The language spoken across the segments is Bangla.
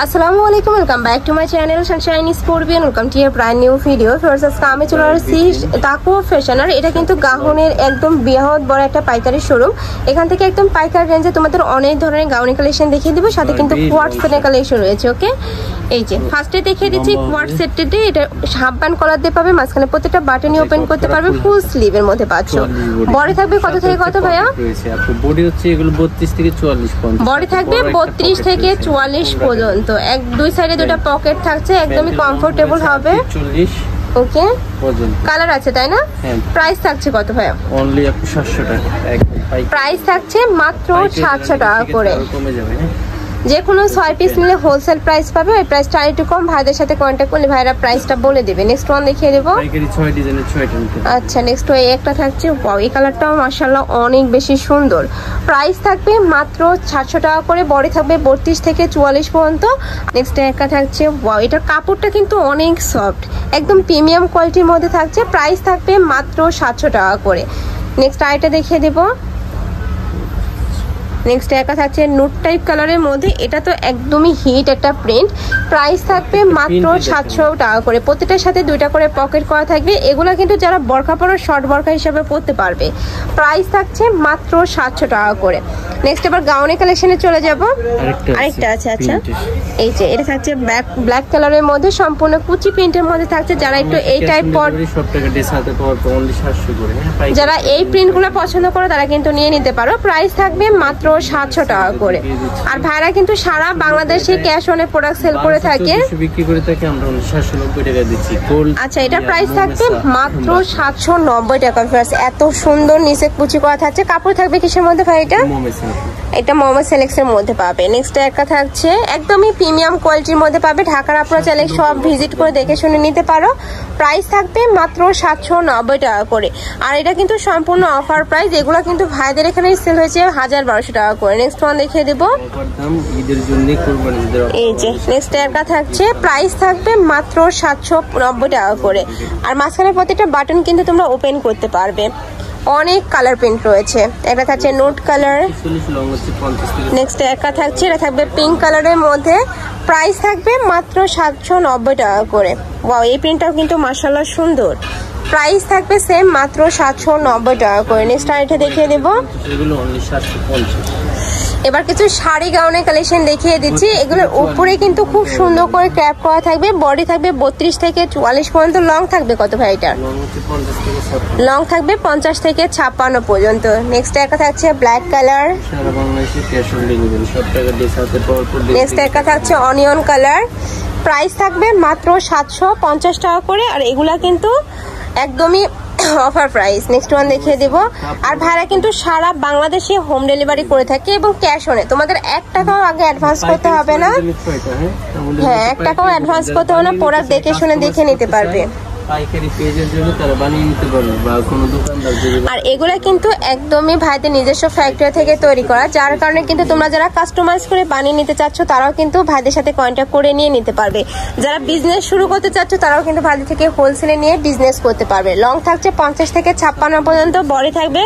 আসসালামু আলাইকুম, welcome back to my channel Sunshine scorpion. Welcome to A brand new video. First আজকে আমি চলে আসছি তাকুয়া ফ্যাশন। আর এটা কিন্তু গাউনের একদম বৃহৎ বড় একটা পাইকারি শোরুম। এখান থেকে একদম পাইকারি রেঞ্জে তোমাদের অনেক ধরনের গাউনের কালেকশন দেখিয়ে দিব, সাথে কিন্তু কোয়ার্ড সেটের কালেকশন রয়েছে। ওকে, এই যে ফার্স্টে দেখিয়ে দিচ্ছি কোয়ার্ড সেটটিতে। এটা হাফ ব্যান্ড কলার দিয়ে পাবে, মাঝখানে প্রত্যেকটা বাটনই ওপেন করতে পারবে, ফুল স্লিভের মধ্যে পাচ্ছ। বডি থাকবে কত থেকে কত ভাইয়া? বডি হচ্ছে এগুলো 32 থেকে 44 পর্যন্ত। বডি থাকবে 32 থেকে 44 পর্যন্ত। এক দুই সাইডে দুটো পকেট থাকছে, একদমই কমফোর্টেবল হবে। 40 ওকে পর্যন্ত কালার আছে তাই না? প্রাইস থাকছে কত ভাইয়া? অনলি 700 টাকা। প্রাইস থাকছে মাত্র 700 টাকা করে। কমে যাবে। যে কোনো 6 পিস নিলে হোলসেল প্রাইস পাবে। ওই প্রাইসটা আরেকটু কম। ভাইদের সাথে কন্ট্যাক্ট করলে ভাইরা প্রাইসটা বলে দেবে। নেক্সট ওয়ান দেখিয়ে দেবো। পাইকারি 6 ডিজাইনের 6টা নিতে। আচ্ছা, নেক্সট ওই একটা থাকছে। ওয়াও, এই কালারটাও মাশাআল্লাহ অনেক বেশি সুন্দর। প্রাইস থাকবে মাত্র 700 টাকা করে। বডি থাকবে 32 থেকে 44 পর্যন্ত। নেক্সট একটা থাকছে। ওয়াও, এটার কাপড়টা কিন্তু অনেক সফট, একদম প্রিমিয়াম কোয়ালিটির মধ্যে থাকছে। প্রাইস থাকবে মাত্র 700 টাকা করে। নেক্সট আইটা দেখিয়ে দেবো। নেক্সট একটা থাকছে নুট টাইপ কালারের মধ্যে। এটা তো একদমই হিট একটা প্রিন্ট। প্রাইস থাকবে মাত্র 700 টাকা করে। প্রত্যেকটার সাথে দুইটা করে পকেট করা থাকবে। এগুলো কিন্তু যারা বরখা পরো শর্ট বরখা হিসাবে পরতে পারবে। প্রাইস থাকছে মাত্র 700 টাকা করে। নেক্সট এবার গাউনের কালেকশনে চলে যাব। আরেকটা আছে। আচ্ছা, এই যে এটা থাকছে ব্ল্যাক কালারের মধ্যে, সম্পূর্ণ কুচি প্রিন্টের মধ্যে থাকছে। যারা একটু এই টাইপ যারা এই প্রিন্টগুলো পছন্দ করে তারা কিন্তু নিয়ে নিতে পারো। প্রাইস থাকবে মাত্র 700 টাকা করে। আর ভাইরা কিন্তু সারা বাংলাদেশে ক্যাশ অনে প্রোডাক্ট সেল করে থাকে, বিক্রি করে থাকে। আমরা 790 টাকা দিচ্ছি। আচ্ছা, এটা প্রাইস থাকবে মাত্র 790 টাকা। এত সুন্দর নিচে কুচি করা থাকছে। কাপড় থাকবে কিসের মধ্যে ভাই? এটা মোহাম্মদ সেলেক্সের মধ্যে পাবে। নেক্সট একটা থাকছে একদমই প্রিমিয়াম কোয়ালিটির মধ্যে পাবে। ঢাকার আপনারা চাইলে সব ভিজিট করে দেখে শুনে নিতে পারো। প্রাইস থাকবে মাত্র 790 টাকা করে। আর এটা কিন্তু সম্পূর্ণ অফার প্রাইস। এগুলো কিন্তু ভাইদের এখানে সেল হয়েছে 1200 টাকা করে। নেক্সট ওয়ান দেখিয়ে দেবো। এই যে নেক্সট একটা থাকছে। প্রাইস থাকবে মাত্র 790 টাকা করে। আর মাঝখানে প্রত্যেকটা বাটন কিন্তু তোমরা ওপেন করতে পারবে। অনেক কালার প্রিন্ট রয়েছে। একটা থাকছে নোট কালার। নেক্সট একটা থাকছে, এটা থাকবে পিঙ্ক কালারের মধ্যে। প্রাইস থাকবে মাত্র 790 টাকা করে। ওয়াও, এই প্রিন্টটাও কিন্তু মাশাআল্লাহ সুন্দর। প্রাইস থাকবে সেম মাত্র 790 টাকা করে। নেক্সট আইটা দেখিয়ে দেবো। এবার কিছু শাড়ি গাউনের কালেকশন দেখিয়ে দিচ্ছি। এগুলোর উপরে কিন্তু খুব সুন্দর করে ক্র্যাপ করা থাকবে। বডি থাকবে 32 থেকে 44 পর্যন্ত। লং থাকবে কত ভাই? এটা লং থাকবে 50 থেকে 56 পর্যন্ত। নেক্সট একটা থাকছে ব্ল্যাক কালার। নেক্সট একটা থাকছে অনিয়ন কালার। প্রাইস থাকবে মাত্র 750 টাকা করে। আর এগুলা কিন্তু একদমই অফার প্রাইস। নেক্সট ওয়ান দেখিয়ে দেব। আর ভাড়া কিন্তু সারা বাংলাদেশে হোম ডেলিভারি করে থাকে এবং ক্যাশ অনে। তোমাদের 1 টাকাও আগে অ্যাডভান্স করতে হবে না। হ্যাঁ, 1 টাকাও অ্যাডভান্স করতে হবে না। প্রোডাক্ট দেখে শুনে দেখে নিতে পারবে। আর এগুলা কিন্তু একদমই ভাইদের নিজস্ব ফ্যাক্টরি থেকে তৈরি করা, যার কারণে কিন্তু তোমরা যারা কাস্টমাইজ করে বানিয়ে নিতে চাচ্ছ তারাও কিন্তু ভাইদের সাথে কন্ট্যাক্ট করে নিয়ে নিতে পারবে। যারা বিজনেস শুরু করতে চাচ্ছ তারাও কিন্তু ভাইদের থেকে হোলসেলে নিয়ে বিজনেস করতে পারবে। লং থাকছে 50 থেকে 56 পর্যন্ত। বডি থাকবে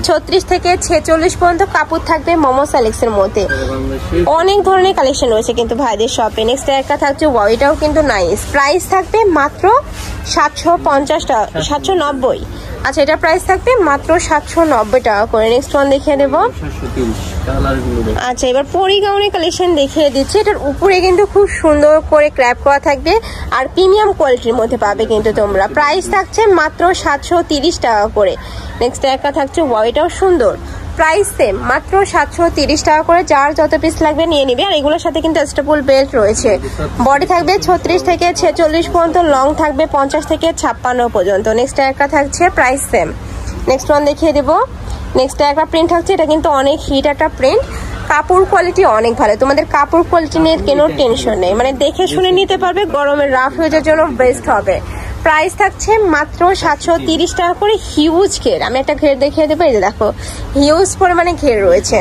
36 থেকে 46 পর্যন্ত। কাপড় থাকবে মোমো সেলেক্সের মধ্যে। অনেক ধরনের কালেকশন রয়েছে কিন্তু ভাইদের শপে। নেক্সট একটা থাকছে। ওয়াও, এটাও কিন্তু নাইস। প্রাইস থাকবে মাত্র 750 টাকা, 790। আচ্ছা, এটা প্রাইস থাকবে মাত্র 790 টাকা করে। নেক্সট ওয়ান দেখিয়ে দেবো। আচ্ছা, এবার পরি গাউনের কালেকশন দেখিয়ে দিচ্ছি। এটার উপরে কিন্তু খুব সুন্দর করে ক্র্যাপ করা থাকবে আর প্রিমিয়াম কোয়ালিটির মধ্যে পাবে কিন্তু তোমরা। প্রাইস থাকছে মাত্র 730 টাকা করে। নেক্সট একটা থাকছে। ওয়াও, এটাও সুন্দর। প্রাইস সেম মাত্র 730 টাকা করে। যার যত পিস লাগবে নিয়ে নিবে। আর এগুলোর সাথে কিন্তু স্টেপল বেল্ট রয়েছে। বডি থাকবে 36 থেকে 46 পর্যন্ত। লং থাকবে 50 থেকে 56 পর্যন্ত। নেক্সট একটা থাকছে। Price same. নেক্সট ওয়ান দেখিয়ে দেবো। নেক্সট একটা প্রিন্ট থাকছে। এটা কিন্তু অনেক হিট একটা প্রিন্ট। কাপড় কোয়ালিটি অনেক ভালো। তোমাদের কাপড় কোয়ালিটি নিয়ে কোনো টেনশন নেই, মানে দেখে শুনে নিতে পারবে। গরমের রাফ হয়ে যাওয়ার জন্য বেস্ট হবে। প্রাইস থাকছে মাত্র 730 টাকা করে। হিউজ ঘের। আমি একটা ঘের দেখিয়ে দেবো। এই যে দেখো, হিউজ পরিমাণে ঘের রয়েছে।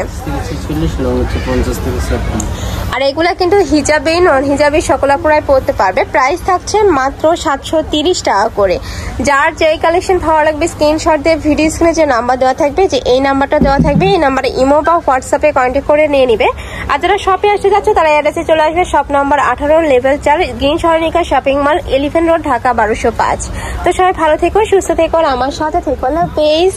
আর এগুলা কিন্তু হিজাবে নন হিজাবে সকল আপুরাই পড়তে পারবে। প্রাইস থাকছে মাত্র 730 টাকা করে। যার যেই কালেকশন ভালো লাগবে স্ক্রিনশট দিয়ে ভিডিও স্ক্রিনে যে নাম্বার দেওয়া থাকবে, যে এই নাম্বারটা দেওয়া থাকবে, এই নাম্বারে ইমো বা হোয়াটসঅ্যাপে কন্ট্যাক্ট করে নিয়ে নিবে। আর যারা শপে আসতে যাচ্ছে তারা অ্যাড্রেসে চলে আসবে, শপ নাম্বার 18 লেভেল 4 গ্রিন সরণিকা shopping mall, elephant road, Dhaka 1205। তো সবাই ভালো থেকো, সুস্থ থেকো, আর আমার সাথে থেকো। আল্লাহ হাফেজ।